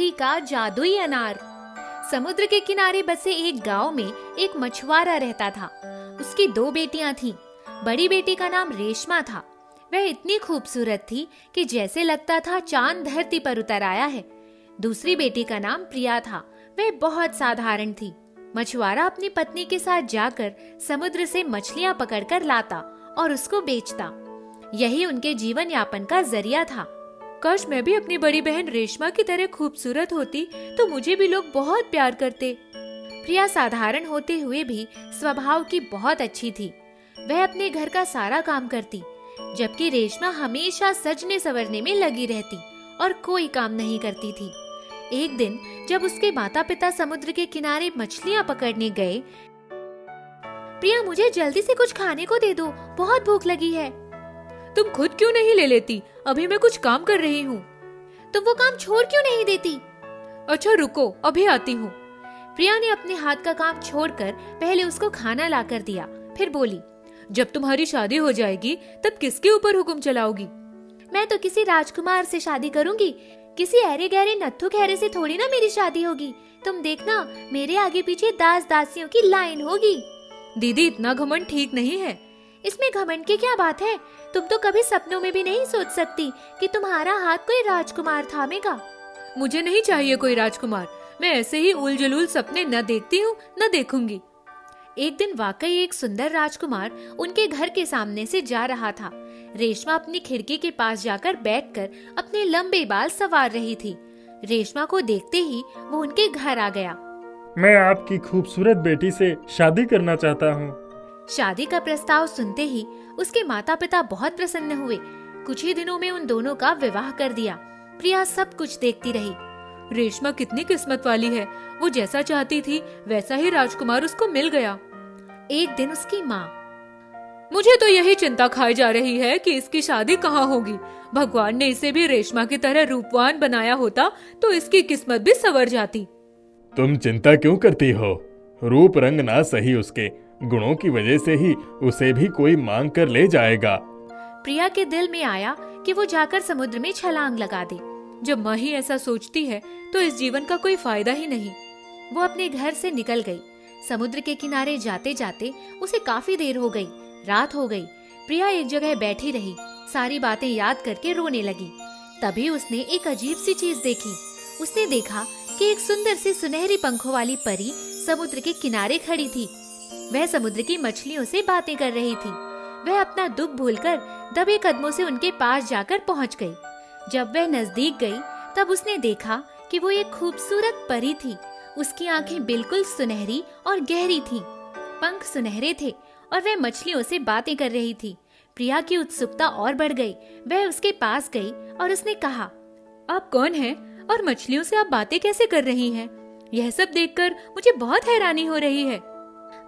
शहरी का जादुई अनार। समुद्र के किनारे बसे एक गांव में एक मछुआरा रहता था। उसकी 2 बेटियां थीं। बड़ी बेटी का नाम रेशमा था। वह इतनी खूबसूरत थी कि जैसे लगता था चांद धरती पर उतर आया है। दूसरी बेटी का नाम प्रिया था। वह बहुत साधारण थी। मछुआरा अपनी पत्नी के साथ जाकर समुद्र से मछलियां पकड़कर लाता और उसको बेचता। यही उनके जीवन यापन का जरिया था। काश मैं भी अपनी बड़ी बहन रेशमा की तरह खूबसूरत होती तो मुझे भी लोग बहुत प्यार करते। प्रिया साधारण होते हुए भी स्वभाव की बहुत अच्छी थी। वह अपने घर का सारा काम करती, जबकि रेशमा हमेशा सजने संवरने में लगी रहती और कोई काम नहीं करती थी। एक दिन जब उसके माता पिता समुद्र के किनारे मछलियां पकड़ने गए, प्रिया मुझे जल्दी से कुछ खाने को दे दो, बहुत भूख लगी है। तुम खुद क्यों नहीं ले लेती? अभी मैं कुछ काम कर रही हूँ। तुम वो काम छोड़ क्यों नहीं देती? अच्छा रुको, अभी आती हूँ। प्रिया ने अपने हाथ का काम छोड़कर पहले उसको खाना लाकर दिया, फिर बोली, जब तुम्हारी शादी हो जाएगी तब किसके ऊपर हुक्म चलाओगी? मैं तो किसी राजकुमार से शादी करूंगी। किसी ऐरे गहरे नत्थु खैरे से थोड़ी ना मेरी शादी होगी। तुम देखना, मेरे आगे पीछे दास दासियों की लाइन होगी। दीदी, इतना घमंड ठीक नहीं है। इसमें घमंड की क्या बात है? तुम तो कभी सपनों में भी नहीं सोच सकती कि तुम्हारा हाथ कोई राजकुमार थामेगा। मुझे नहीं चाहिए कोई राजकुमार। मैं ऐसे ही उल जलूल सपने न देखती हूँ, न देखूंगी। एक दिन वाकई एक सुंदर राजकुमार उनके घर के सामने से जा रहा था। रेशमा अपनी खिड़की के पास जाकर बैठकर अपने लंबे बाल संवार रही थी। रेशमा को देखते ही वो उनके घर आ गया। मैं आपकी खूबसूरत बेटी से शादी करना चाहता हूँ। शादी का प्रस्ताव सुनते ही उसके माता पिता बहुत प्रसन्न हुए। कुछ ही दिनों में उन दोनों का विवाह कर दिया। प्रिया सब कुछ देखती रही। रेशमा कितनी किस्मत वाली है। वो जैसा चाहती थी वैसा ही राजकुमार उसको मिल गया। एक दिन उसकी माँ, मुझे तो यही चिंता खाई जा रही है कि इसकी शादी कहाँ होगी। भगवान ने इसे भी रेशमा की तरह रूपवान बनाया होता तो इसकी किस्मत भी संवर जाती। तुम चिंता क्यों करती हो? रूप रंग ना सही, उसके गुणों की वजह से ही उसे भी कोई मांग कर ले जाएगा। प्रिया के दिल में आया कि वो जाकर समुद्र में छलांग लगा दे। जब माँ ही ऐसा सोचती है तो इस जीवन का कोई फायदा ही नहीं। वो अपने घर से निकल गई। समुद्र के किनारे जाते जाते उसे काफी देर हो गई। रात हो गई। प्रिया एक जगह बैठी रही, सारी बातें याद करके रोने लगी। तभी उसने एक अजीब सी चीज देखी। उसने देखा कि एक सुंदर सी सुनहरी पंखों वाली परी समुद्र के किनारे खड़ी थी। वह समुद्र की मछलियों से बातें कर रही थी। वह अपना दुख भूलकर दबे कदमों से उनके पास जाकर पहुंच गई। जब वह नजदीक गई तब उसने देखा कि वो एक खूबसूरत परी थी। उसकी आंखें बिल्कुल सुनहरी और गहरी थीं। पंख सुनहरे थे और वह मछलियों से बातें कर रही थी। प्रिया की उत्सुकता और बढ़ गई। वह उसके पास गई और उसने कहा, आप कौन हैं और मछलियों से आप बातें कैसे कर रही हैं? यह सब देखकर मुझे बहुत हैरानी हो रही है।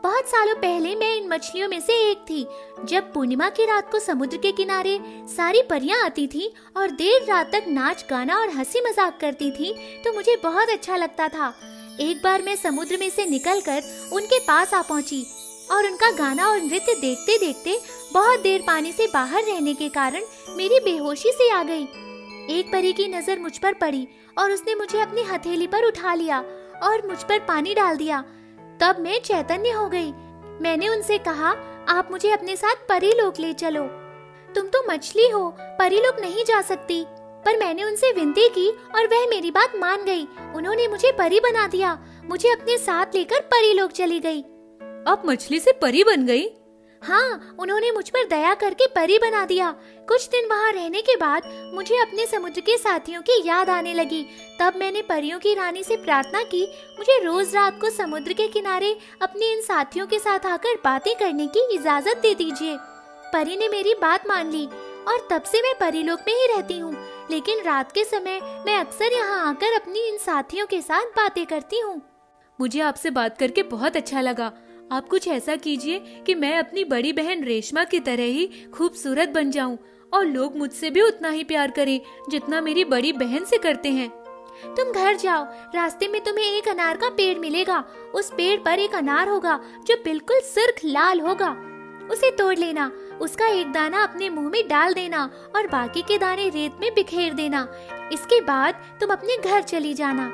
बहुत सालों पहले मैं इन मछलियों में से एक थी। जब पूर्णिमा की रात को समुद्र के किनारे सारी परियां आती थी और देर रात तक नाच गाना और हंसी मजाक करती थी तो मुझे बहुत अच्छा लगता था। एक बार मैं समुद्र में से निकलकर उनके पास आ पहुंची और उनका गाना और नृत्य देखते देखते बहुत देर पानी से बाहर रहने के कारण मेरी बेहोशी से आ गई। एक परी की नजर मुझ पर पड़ी और उसने मुझे अपनी हथेली पर उठा लिया और मुझ पर पानी डाल दिया। तब मैं चैतन्य हो गई। मैंने उनसे कहा, आप मुझे अपने साथ परीलोक ले चलो। तुम तो मछली हो, परीलोक नहीं जा सकती। पर मैंने उनसे विनती की और वह मेरी बात मान गई। उन्होंने मुझे परी बना दिया। मुझे अपने साथ लेकर परीलोक चली गई। आप मछली से परी बन गई? हाँ, उन्होंने मुझ पर दया करके परी बना दिया। कुछ दिन वहाँ रहने के बाद मुझे अपने समुद्र के साथियों की याद आने लगी। तब मैंने परियों की रानी से प्रार्थना की, मुझे रोज रात को समुद्र के किनारे अपने इन साथियों के साथ आकर बातें करने की इजाजत दे दीजिए। परी ने मेरी बात मान ली और तब से मैं परीलोक में ही रहती हूँ। लेकिन रात के समय मैं अक्सर यहाँ आकर अपनी इन साथियों के साथ बातें करती हूँ। मुझे आपसे बात करके बहुत अच्छा लगा। आप कुछ ऐसा कीजिए कि मैं अपनी बड़ी बहन रेशमा की तरह ही खूबसूरत बन जाऊं और लोग मुझसे भी उतना ही प्यार करें जितना मेरी बड़ी बहन से करते हैं। तुम घर जाओ, रास्ते में तुम्हें एक अनार का पेड़ मिलेगा। उस पेड़ पर एक अनार होगा जो बिल्कुल सुर्ख लाल होगा। उसे तोड़ लेना, उसका एक दाना अपने मुंह में डाल देना और बाकी के दाने रेत में बिखेर देना। इसके बाद तुम अपने घर चली जाना।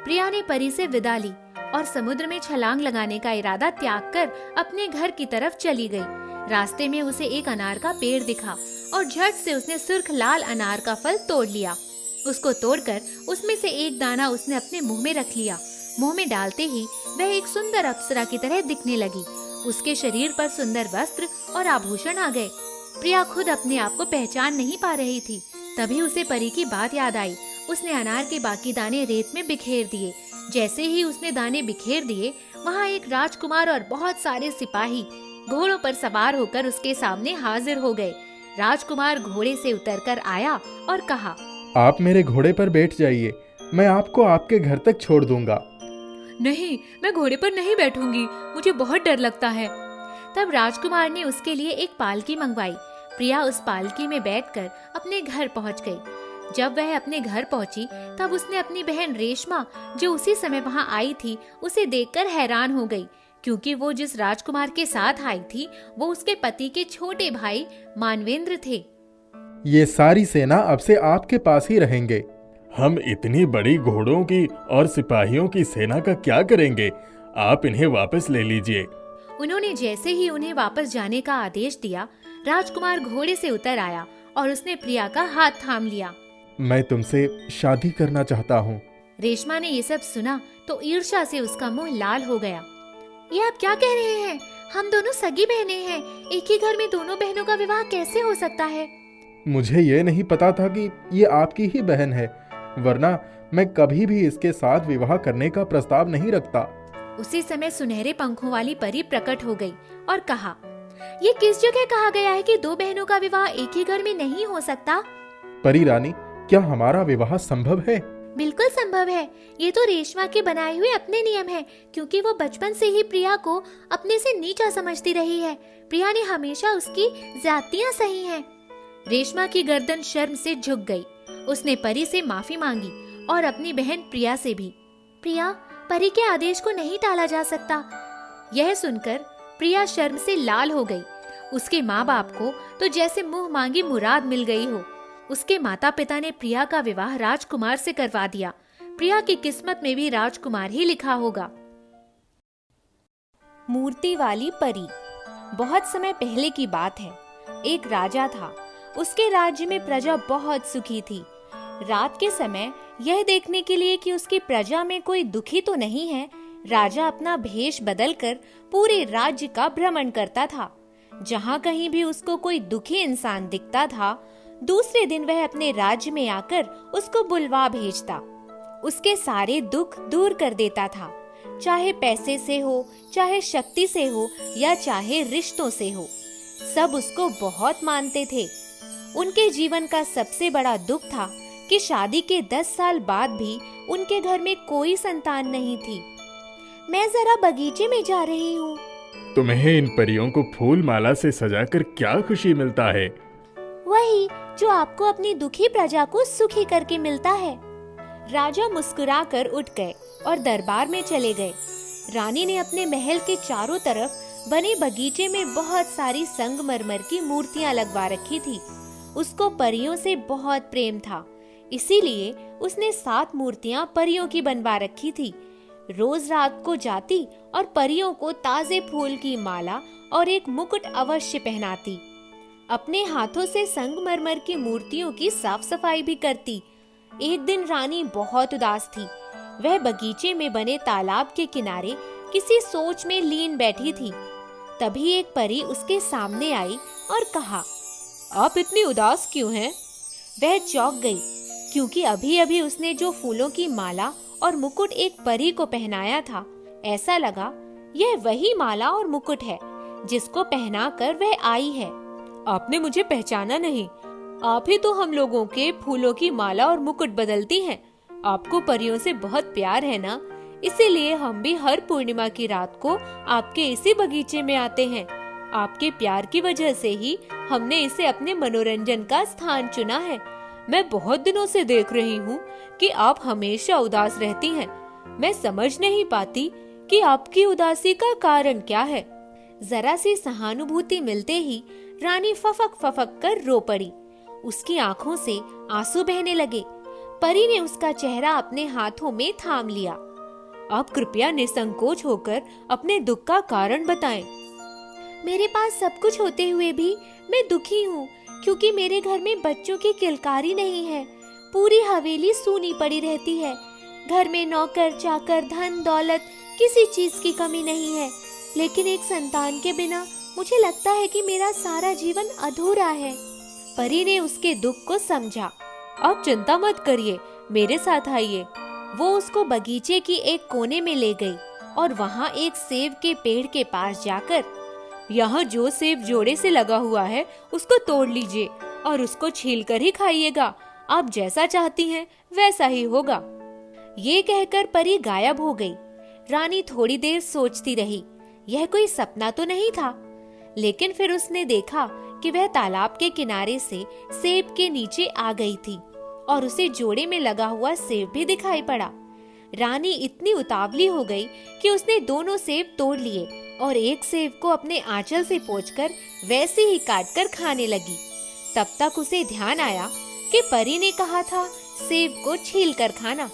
प्रिया ने परी से विदा ली और समुद्र में छलांग लगाने का इरादा त्याग कर अपने घर की तरफ चली गई। रास्ते में उसे एक अनार का पेड़ दिखा और झट से उसने सुर्ख लाल अनार का फल तोड़ लिया। उसको तोड़कर उसमें से एक दाना उसने अपने मुंह में रख लिया। मुंह में डालते ही वह एक सुंदर अप्सरा की तरह दिखने लगी। उसके शरीर पर सुंदर वस्त्र और आभूषण आ गए। प्रिया खुद अपने आप को पहचान नहीं पा रही थी। तभी उसे परी की बात याद आई। उसने अनार के बाकी दाने रेत में बिखेर दिए। जैसे ही उसने दाने बिखेर दिए, वहाँ एक राजकुमार और बहुत सारे सिपाही घोड़ों पर सवार होकर उसके सामने हाजिर हो गए। राजकुमार घोड़े से उतरकर आया और कहा, आप मेरे घोड़े पर बैठ जाइए, मैं आपको आपके घर तक छोड़ दूंगा। नहीं, मैं घोड़े पर नहीं बैठूंगी, मुझे बहुत डर लगता है। तब राजकुमार ने उसके लिए एक पालकी मंगवाई। प्रिया उस पालकी में बैठकर अपने घर पहुंच गई। जब वह अपने घर पहुंची तब उसने अपनी बहन रेशमा, जो उसी समय वहां आई थी, उसे देखकर हैरान हो गई, क्योंकि वो जिस राजकुमार के साथ आई थी वो उसके पति के छोटे भाई मानवेंद्र थे। ये सारी सेना अब से आपके पास ही रहेंगे। हम इतनी बड़ी घोड़ों की और सिपाहियों की सेना का क्या करेंगे? आप इन्हें वापस ले लीजिए। उन्होंने जैसे ही उन्हें वापस जाने का आदेश दिया, राजकुमार घोड़े से उतर आया और उसने प्रिया का हाथ थाम लिया। मैं तुमसे शादी करना चाहता हूँ। रेशमा ने ये सब सुना तो ईर्ष्या से उसका मुंह लाल हो गया। ये आप क्या कह रहे हैं? हम दोनों सगी बहनें हैं। एक ही घर में दोनों बहनों का विवाह कैसे हो सकता है? मुझे ये नहीं पता था कि ये आपकी ही बहन है, वरना मैं कभी भी इसके साथ विवाह करने का प्रस्ताव नहीं रखता। उसी समय सुनहरे पंखों वाली परी प्रकट हो गई और कहा, ये किस जगह कहा गया है कि दो बहनों का विवाह एक ही घर में नहीं हो सकता? परी रानी, क्या हमारा विवाह संभव है? बिल्कुल संभव है। ये तो रेशमा के बनाए हुए अपने नियम है, क्योंकि वो बचपन से ही प्रिया को अपने से नीचा समझती रही है। प्रिया ने हमेशा उसकी ज्यादतियां सही हैं। रेशमा की गर्दन शर्म से झुक गई। उसने परी से माफी मांगी और अपनी बहन प्रिया से भी। प्रिया, परी के आदेश को नहीं टाला जा सकता। यह सुनकर प्रिया शर्म से लाल हो गई। उसके माँ बाप को तो जैसे मुंह मांगी मुराद मिल गई हो। उसके माता पिता ने प्रिया का विवाह राजकुमार से करवा दिया। प्रिया की किस्मत में भी राजकुमार ही लिखा होगा। मूर्ति वाली परी। बहुत समय पहले की बात है। एक राजा था। उसके राज्य में प्रजा बहुत सुखी थी। रात के समय यह देखने के लिए कि उसकी प्रजा में कोई दुखी तो नहीं है, राजा अपना भेष बदलकर पूरे राज्य का भ्रमण करता था। जहाँ कहीं भी उसको कोई दुखी इंसान दिखता था, दूसरे दिन वह अपने राज्य में आकर उसको बुलवा भेजता। उसके सारे दुख दूर कर देता था, चाहे पैसे से हो, चाहे शक्ति से हो, या चाहे रिश्तों से हो। सब उसको बहुत मानते थे। उनके जीवन का सबसे बड़ा दुख था कि शादी के 10 साल बाद भी उनके घर में कोई संतान नहीं थी। मैं जरा बगीचे में जा रही हूँ। तुम्हें इन परियों को फूल माला से सजाकर क्या खुशी मिलता है? वही जो आपको अपनी दुखी प्रजा को सुखी करके मिलता है। राजा मुस्कुराकर उठ गए और दरबार में चले गए। रानी ने अपने महल के चारों तरफ बने बगीचे में बहुत सारी संगमरमर की मूर्तियां लगवा रखी थी। उसको परियों से बहुत प्रेम था, इसीलिए उसने 7 मूर्तियां परियों की बनवा रखी थी। रोज रात को जाती और परियों को ताजे फूल की माला और एक मुकुट अवश्य पहनाती। अपने हाथों से संगमरमर की मूर्तियों की साफ सफाई भी करती। एक दिन रानी बहुत उदास थी। वह बगीचे में बने तालाब के किनारे किसी सोच में लीन बैठी थी। तभी एक परी उसके सामने आई और कहा, आप इतनी उदास क्यों हैं? वह चौंक गई, क्योंकि अभी अभी उसने जो फूलों की माला और मुकुट एक परी को पहनाया था, ऐसा लगा यह वही माला और मुकुट है जिसको पहनाकर वह आई है। आपने मुझे पहचाना नहीं। आप ही तो हम लोगों के फूलों की माला और मुकुट बदलती हैं। आपको परियों से बहुत प्यार है ना, इसीलिए हम भी हर पूर्णिमा की रात को आपके इसी बगीचे में आते हैं। आपके प्यार की वजह से ही हमने इसे अपने मनोरंजन का स्थान चुना है। मैं बहुत दिनों से देख रही हूँ कि आप हमेशा उदास रहती हैं। मैं समझ नहीं पाती कि आपकी उदासी का कारण क्या है। जरा सी सहानुभूति मिलते ही रानी फफक फफक कर रो पड़ी। उसकी आंखों से आंसू बहने लगे। परी ने उसका चेहरा अपने हाथों में थाम लिया। आप कृपया निसंकोच होकर अपने दुख का कारण बताएं। मेरे पास सब कुछ होते हुए भी मैं दुखी हूँ, क्योंकि मेरे घर में बच्चों की किलकारी नहीं है। पूरी हवेली सूनी पड़ी रहती है। घर में नौकर चाकर धन दौलत किसी चीज की कमी नहीं है, लेकिन एक संतान के बिना मुझे लगता है कि मेरा सारा जीवन अधूरा है। परी ने उसके दुख को समझा। आप चिंता मत करिए, मेरे साथ आइए। वो उसको बगीचे की एक कोने में ले गई और वहाँ एक सेब के पेड़ के पास जाकर, यहाँ जो सेब जोड़े से लगा हुआ है उसको तोड़ लीजिए और उसको छील कर ही खाइएगा। आप जैसा चाहती हैं वैसा ही होगा। ये कहकर परी गायब हो गई। रानी थोड़ी देर सोचती रही, यह कोई सपना तो नहीं था। लेकिन फिर उसने देखा कि वह तालाब के किनारे से सेब के नीचे आ गई थी और उसे जोड़े में लगा हुआ सेब भी दिखाई पड़ा। रानी इतनी उतावली हो गई कि उसने दोनों सेब तोड़ लिए और एक सेब को अपने आंचल से पोंछकर वैसे ही काटकर खाने लगी। तब तक उसे ध्यान आया कि परी ने कहा था सेब को छील कर खाना।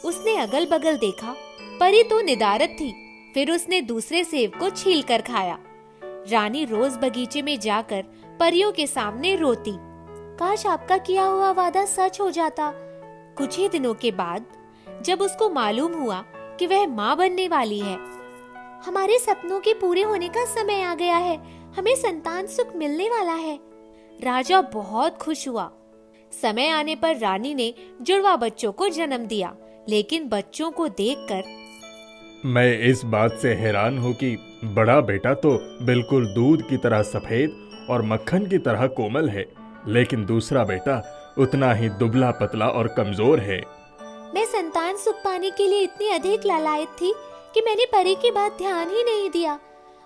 उसने अगल बगल देखा, परी तो निदारत थी। फिर उसने दूसरे सेब को छील कर खाया। रानी रोज बगीचे में जाकर परियों के सामने रोती, काश आपका किया हुआ वादा सच हो जाता। कुछ ही दिनों के बाद जब उसको मालूम हुआ कि वह माँ बनने वाली है, हमारे सपनों के पूरे होने का समय आ गया है, हमें संतान सुख मिलने वाला है। राजा बहुत खुश हुआ। समय आने पर रानी ने जुड़वा बच्चों को जन्म दिया, लेकिन बच्चों को देखकर मैं इस बात से हैरान हूँ कि बड़ा बेटा तो बिल्कुल दूध की तरह सफेद और मक्खन की तरह कोमल है, लेकिन दूसरा बेटा उतना ही दुबला पतला और कमजोर है। मैं संतान सुख पाने के लिए इतनी अधिक लालायित थी कि मैंने परी की बात ध्यान ही नहीं दिया।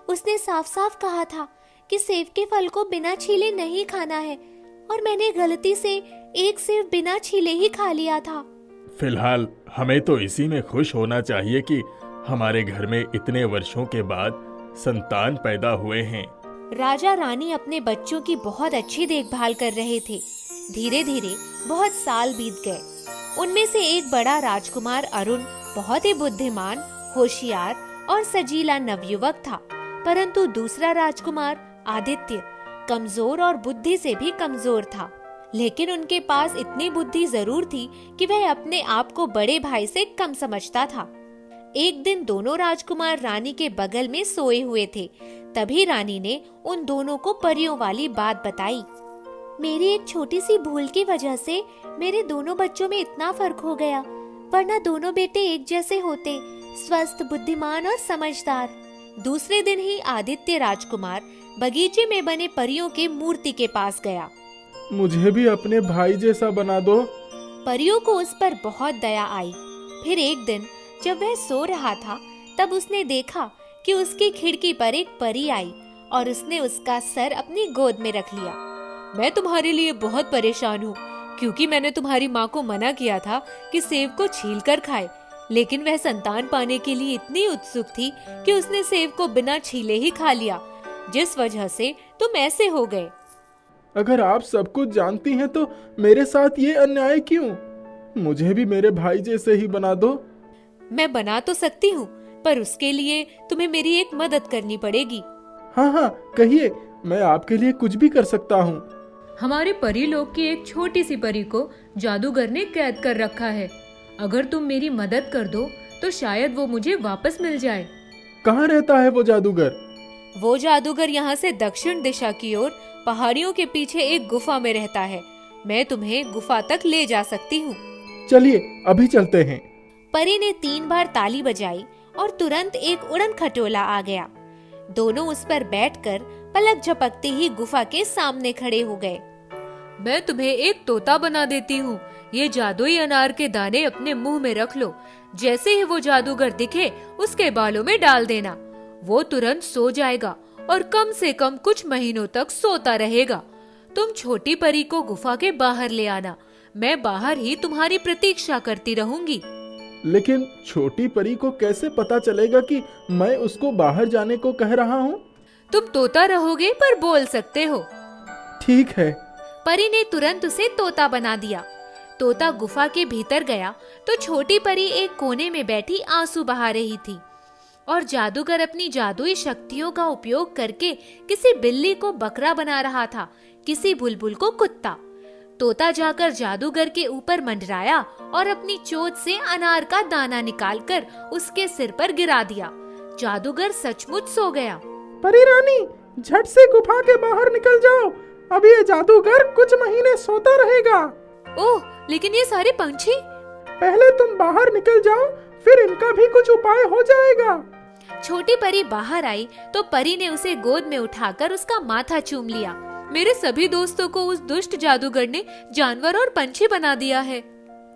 उसने साफ साफ कहा था कि सेब के फल को बिना छीले नहीं खाना है, और मैंने गलती से एक सेब बिना छीले ही खा लिया था। फिलहाल हमें तो इसी में खुश होना चाहिए कि हमारे घर में इतने वर्षों के बाद संतान पैदा हुए हैं। राजा रानी अपने बच्चों की बहुत अच्छी देखभाल कर रहे थे। धीरे धीरे बहुत साल बीत गए। उनमें से एक बड़ा राजकुमार अरुण बहुत ही बुद्धिमान, होशियार और सजीला नवयुवक था, परंतु दूसरा राजकुमार आदित्य कमजोर और बुद्धि से भी कमजोर था। लेकिन उनके पास इतनी बुद्धि जरूर थी कि वह अपने आप को बड़े भाई से कम समझता था। एक दिन दोनों राजकुमार रानी के बगल में सोए हुए थे। तभी रानी ने उन दोनों को परियों वाली बात बताई। मेरी एक छोटी सी भूल की वजह से मेरे दोनों बच्चों में इतना फर्क हो गया, वरना दोनों बेटे एक जैसे होते, स्वस्थ, बुद्धिमान और समझदार। दूसरे दिन ही आदित्य राजकुमार बगीचे में बने परियों के मूर्ति के पास गया। मुझे भी अपने भाई जैसा बना दो। परियों को उस पर बहुत दया आई। फिर एक दिन जब वह सो रहा था, तब उसने देखा कि उसकी खिड़की पर एक परी आई और उसने उसका सर अपनी गोद में रख लिया। मैं तुम्हारे लिए बहुत परेशान हूँ, क्योंकि मैंने तुम्हारी माँ को मना किया था कि सेब को छील कर खाए, लेकिन वह संतान पाने के लिए इतनी उत्सुक थी कि उसने सेब को बिना छीले ही खा लिया, जिस वजह से तुम ऐसे हो गए। अगर आप सब कुछ जानती हैं तो मेरे साथ ये अन्याय क्यों? मुझे भी मेरे भाई जैसे ही बना दो। मैं बना तो सकती हूँ, पर उसके लिए तुम्हें मेरी एक मदद करनी पड़ेगी। हाँ हाँ कहिए, मैं आपके लिए कुछ भी कर सकता हूँ। हमारे परी लोग की एक छोटी सी परी को जादूगर ने कैद कर रखा है। अगर तुम मेरी मदद कर दो तो शायद वो मुझे वापस मिल जाए। कहाँ रहता है वो जादूगर? वो जादूगर यहाँ से दक्षिण दिशा की ओर पहाड़ियों के पीछे एक गुफा में रहता है। मैं तुम्हें गुफा तक ले जा सकती हूँ। चलिए अभी चलते हैं। परी ने 3 बार ताली बजाई और तुरंत एक उड़न खटोला आ गया। दोनों उस पर बैठकर पलक झपकते ही गुफा के सामने खड़े हो गए। मैं तुम्हें एक तोता बना देती हूँ। ये जादुई अनार के दाने अपने मुंह में रख लो। जैसे ही वो जादूगर दिखे, उसके बालों में डाल देना। वो तुरंत सो जाएगा और कम से कम कुछ महीनों तक सोता रहेगा। तुम छोटी परी को गुफा के बाहर ले आना। मैं बाहर ही तुम्हारी प्रतीक्षा करती रहूंगी। लेकिन छोटी परी को कैसे पता चलेगा कि मैं उसको बाहर जाने को कह रहा हूँ? तुम तोता रहोगे पर बोल सकते हो। ठीक है। परी ने तुरंत उसे तोता बना दिया। तोता गुफा के भीतर गया तो छोटी परी एक कोने में बैठी आंसू बहा रही थी और जादूगर अपनी जादुई शक्तियों का उपयोग करके किसी बिल्ली को बकरा बना रहा था, किसी बुलबुल को कुत्ता। तोता जाकर जादूगर के ऊपर मंडराया और अपनी चोंच से अनार का दाना निकालकर उसके सिर पर गिरा दिया। जादूगर सचमुच सो गया। परी रानी, झट से गुफा के बाहर निकल जाओ, अब ये जादूगर कुछ महीने सोता रहेगा। ओह, लेकिन ये सारे पंछी? पहले तुम बाहर निकल जाओ, फिर इनका भी कुछ उपाय हो जाएगा। छोटी परी बाहर आई तो परी ने उसे गोद में उठाकर उसका माथा चूम लिया। मेरे सभी दोस्तों को उस दुष्ट जादूगर ने जानवर और पंछी बना दिया है।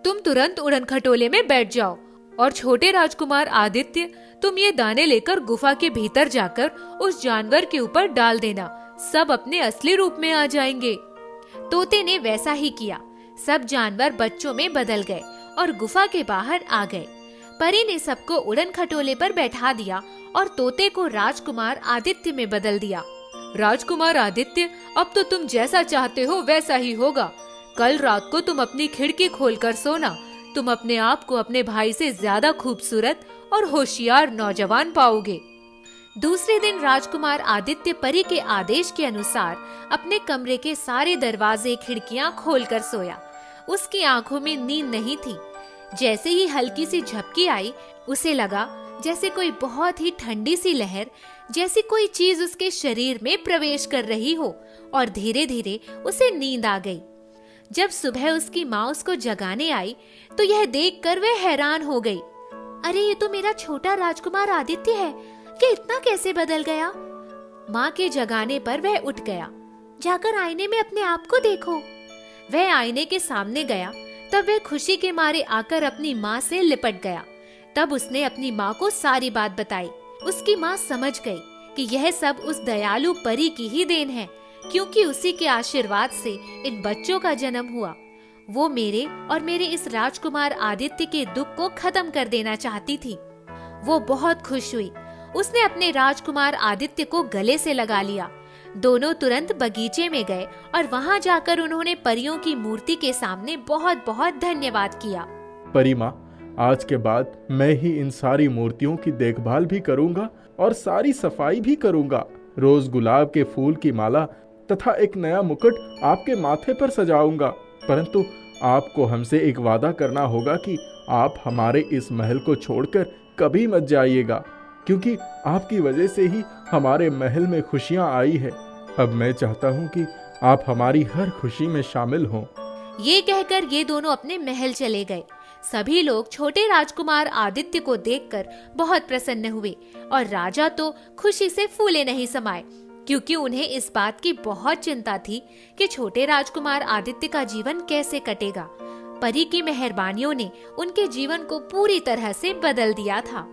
तुम तुरंत उड़न खटोले में बैठ जाओ और छोटे राजकुमार आदित्य, तुम ये दाने लेकर गुफा के भीतर जाकर उस जानवर के ऊपर डाल देना, सब अपने असली रूप में आ जाएंगे। तोते ने वैसा ही किया। सब जानवर बच्चों में बदल गए और गुफा के बाहर आ गए। परी ने सबको उड़न खटोले पर बैठा दिया और तोते को राजकुमार आदित्य में बदल दिया। राजकुमार आदित्य, अब तो तुम जैसा चाहते हो वैसा ही होगा। कल रात को तुम अपनी खिड़की खोलकर सोना, तुम अपने आप को अपने भाई से ज्यादा खूबसूरत और होशियार नौजवान पाओगे। दूसरे दिन राजकुमार आदित्य परी के आदेश के अनुसार अपने कमरे के सारे दरवाजे खिड़कियां खोलकर सोया। उसकी आंखों में नींद नहीं थी। जैसे ही हल्की सी झपकी आई, उसे लगा जैसे कोई बहुत ही ठंडी सी लहर, जैसी कोई चीज उसके शरीर में प्रवेश कर रही हो, और धीरे धीरे उसे नींद आ गई। जब सुबह उसकी माँ उसको जगाने आई तो यह देखकर वह हैरान हो गई। अरे, ये तो मेरा छोटा राजकुमार आदित्य है कि इतना कैसे बदल गया। माँ के जगाने पर वह उठ गया। जाकर आईने में अपने आप को देखो। वह आईने के सामने गया तब वह खुशी के मारे आकर अपनी माँ से लिपट गया। तब उसने अपनी माँ को सारी बात बताई। उसकी माँ समझ गई कि यह सब उस दयालु परी की ही देन है, क्योंकि उसी के आशीर्वाद से इन बच्चों का जन्म हुआ। वो मेरे और मेरे इस राजकुमार आदित्य के दुख को खत्म कर देना चाहती थी। वो बहुत खुश हुई। उसने अपने राजकुमार आदित्य को गले से लगा लिया। दोनों तुरंत बगीचे में गए और वहाँ जाकर उन्होंने परियों की मूर्ति के सामने बहुत बहुत धन्यवाद किया। परी माँ, आज के बाद मैं ही इन सारी मूर्तियों की देखभाल भी करूंगा और सारी सफाई भी करूंगा। रोज गुलाब के फूल की माला तथा एक नया मुकुट आपके माथे पर सजाऊंगा। परंतु आपको हमसे एक वादा करना होगा कि आप हमारे इस महल को छोड़कर कभी मत जाइएगा, क्योंकि आपकी वजह से ही हमारे महल में खुशियां आई है। अब मैं चाहता हूं कि आप हमारी हर खुशी में शामिल हों। ये कहकर ये दोनों अपने महल चले गए। सभी लोग छोटे राजकुमार आदित्य को देखकर बहुत प्रसन्न हुए और राजा तो खुशी से फूले नहीं समाये, क्योंकि उन्हें इस बात की बहुत चिंता थी कि छोटे राजकुमार आदित्य का जीवन कैसे कटेगा। परी की मेहरबानियों ने उनके जीवन को पूरी तरह से बदल दिया था।